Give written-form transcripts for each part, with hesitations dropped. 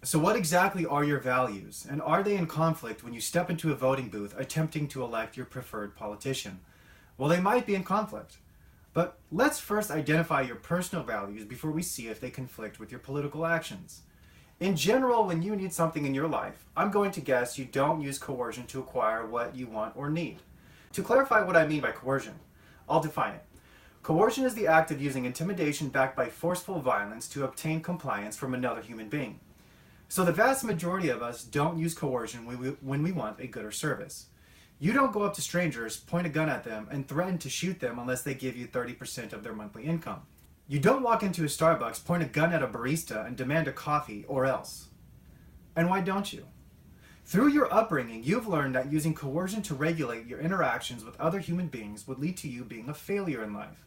So what exactly are your values, and are they in conflict when you step into a voting booth attempting to elect your preferred politician? Well, they might be in conflict. But let's first identify your personal values before we see if they conflict with your political actions. In general, when you need something in your life, I'm going to guess you don't use coercion to acquire what you want or need. To clarify what I mean by coercion, I'll define it. Coercion is the act of using intimidation backed by forceful violence to obtain compliance from another human being. So the vast majority of us don't use coercion when we want a good or service. You don't go up to strangers, point a gun at them, and threaten to shoot them unless they give you 30% of their monthly income. You don't walk into a Starbucks, point a gun at a barista, and demand a coffee, or else. And why don't you? Through your upbringing, you've learned that using coercion to regulate your interactions with other human beings would lead to you being a failure in life.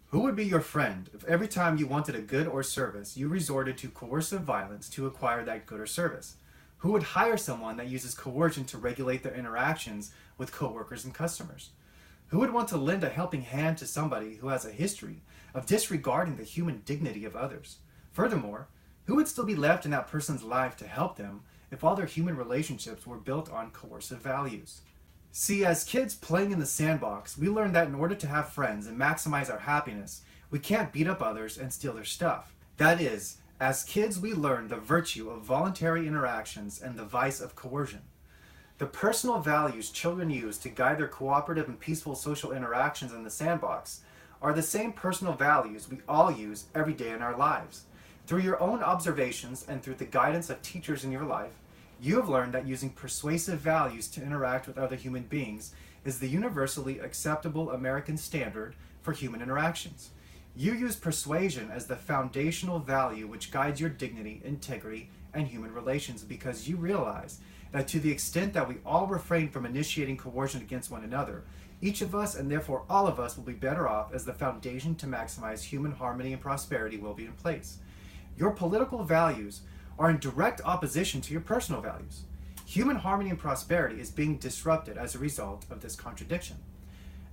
Who would be your friend if every time you wanted a good or service, you resorted to coercive violence to acquire that good or service? Who would hire someone that uses coercion to regulate their interactions with coworkers and customers? Who would want to lend a helping hand to somebody who has a history of disregarding the human dignity of others? Furthermore, who would still be left in that person's life to help them if all their human relationships were built on coercive values? See, as kids playing in the sandbox, we learned that in order to have friends and maximize our happiness, we can't beat up others and steal their stuff. That is, as kids we learned the virtue of voluntary interactions and the vice of coercion. The personal values children use to guide their cooperative and peaceful social interactions in the sandbox are the same personal values we all use every day in our lives. Through your own observations and through the guidance of teachers in your life, you have learned that using persuasive values to interact with other human beings is the universally acceptable American standard for human interactions. You use persuasion as the foundational value which guides your dignity, integrity, and human relations because you realize that to the extent that we all refrain from initiating coercion against one another, each of us, and therefore all of us, will be better off as the foundation to maximize human harmony and prosperity will be in place. Your political values are in direct opposition to your personal values. Human harmony and prosperity is being disrupted as a result of this contradiction.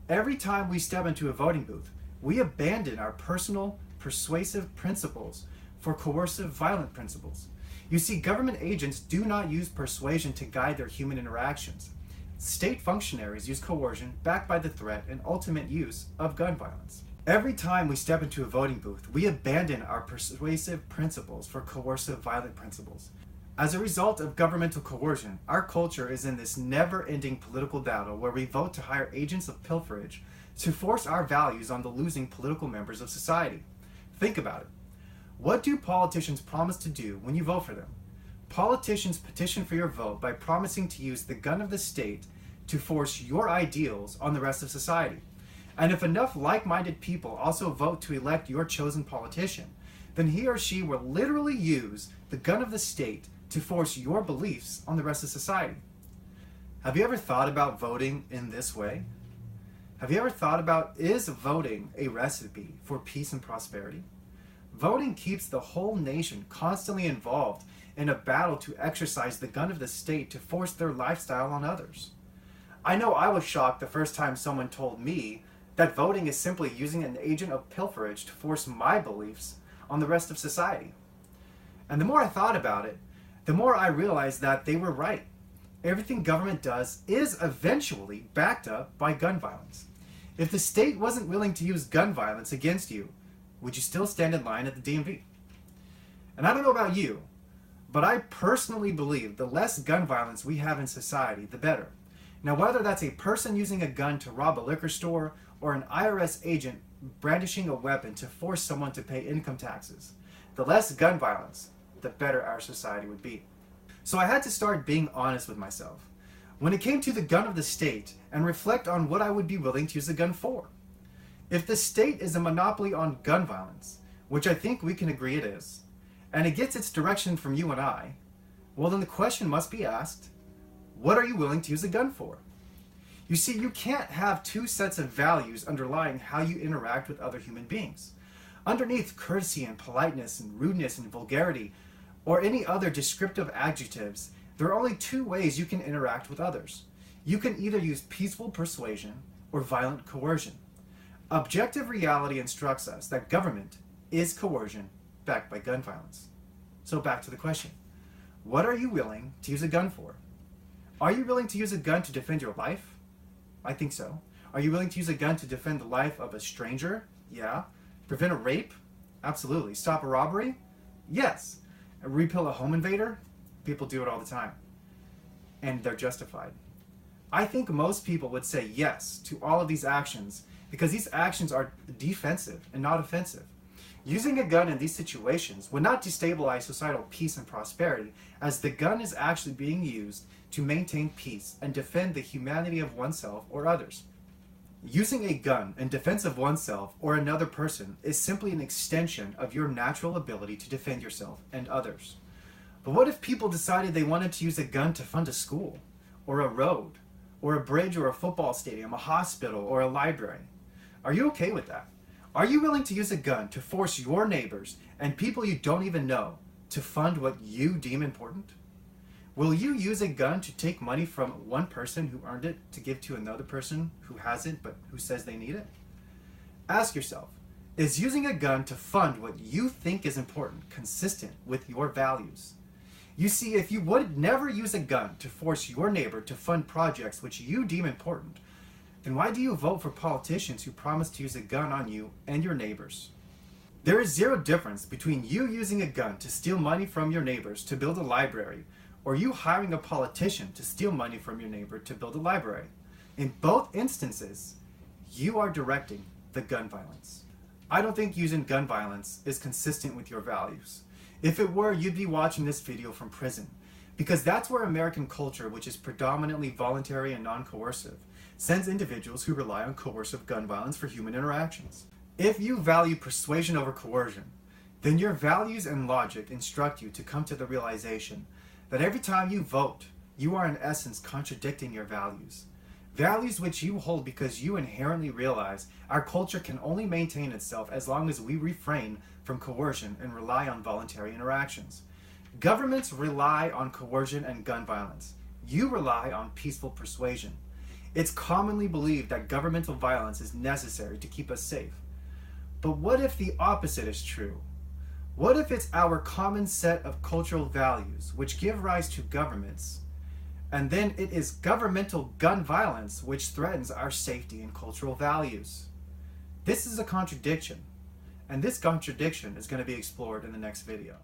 Every time we step into a voting booth, we abandon our personal, persuasive principles for coercive, violent principles. You see, government agents do not use persuasion to guide their human interactions. State functionaries use coercion backed by the threat and ultimate use of gun violence. Every time we step into a voting booth, we abandon our persuasive principles for coercive, violent principles. As a result of governmental coercion, our culture is in this never-ending political battle where we vote to hire agents of pilferage to force our values on the losing political members of society. Think about it. What do politicians promise to do when you vote for them? Politicians petition for your vote by promising to use the gun of the state to force your ideals on the rest of society. And if enough like-minded people also vote to elect your chosen politician, then he or she will literally use the gun of the state to force your beliefs on the rest of society. Have you ever thought about voting in this way? Have you ever thought about, is voting a recipe for peace and prosperity? Voting keeps the whole nation constantly involved in a battle to exercise the gun of the state to force their lifestyle on others. I know I was shocked the first time someone told me that voting is simply using an agent of pilferage to force my beliefs on the rest of society. And the more I thought about it, the more I realized that they were right. Everything government does is eventually backed up by gun violence. If the state wasn't willing to use gun violence against you, would you still stand in line at the DMV? And I don't know about you, but I personally believe the less gun violence we have in society, the better. Now, whether that's a person using a gun to rob a liquor store or an IRS agent brandishing a weapon to force someone to pay income taxes, the less gun violence, the better our society would be. So I had to start being honest with myself when it came to the gun of the state and reflect on what I would be willing to use a gun for. If the state is a monopoly on gun violence, which I think we can agree it is, and it gets its direction from you and I, well then the question must be asked, what are you willing to use a gun for? You see, you can't have two sets of values underlying how you interact with other human beings. Underneath courtesy and politeness and rudeness and vulgarity, or any other descriptive adjectives, there are only two ways you can interact with others. You can either use peaceful persuasion or violent coercion. Objective reality instructs us that government is coercion backed by gun violence. So back to the question. What are you willing to use a gun for? Are you willing to use a gun to defend your life? I think so. Are you willing to use a gun to defend the life of a stranger? Yeah. Prevent a rape? Absolutely. Stop a robbery? Yes. Repel a home invader? People do it all the time. And they're justified. I think most people would say yes to all of these actions because these actions are defensive and not offensive. Using a gun in these situations would not destabilize societal peace and prosperity, as the gun is actually being used to maintain peace and defend the humanity of oneself or others. Using a gun in defense of oneself or another person is simply an extension of your natural ability to defend yourself and others. But what if people decided they wanted to use a gun to fund a school, or a road, or a bridge, or a football stadium, a hospital, or a library? Are you okay with that? Are you willing to use a gun to force your neighbors and people you don't even know to fund what you deem important? Will you use a gun to take money from one person who earned it to give to another person who hasn't but who says they need it? Ask yourself, is using a gun to fund what you think is important consistent with your values? You see, if you would never use a gun to force your neighbor to fund projects which you deem important, then why do you vote for politicians who promise to use a gun on you and your neighbors? There is zero difference between you using a gun to steal money from your neighbors to build a library, or you hiring a politician to steal money from your neighbor to build a library. In both instances, you are directing the gun violence. I don't think using gun violence is consistent with your values. If it were, you'd be watching this video from prison, because that's where American culture, which is predominantly voluntary and non-coercive, sends individuals who rely on coercive gun violence for human interactions. If you value persuasion over coercion, then your values and logic instruct you to come to the realization that every time you vote, you are in essence contradicting your values. Values which you hold because you inherently realize our culture can only maintain itself as long as we refrain from coercion and rely on voluntary interactions. Governments rely on coercion and gun violence. You rely on peaceful persuasion. It's commonly believed that governmental violence is necessary to keep us safe. But what if the opposite is true? What if it's our common set of cultural values which give rise to governments, and then it is governmental gun violence which threatens our safety and cultural values? This is a contradiction, and this contradiction is going to be explored in the next video.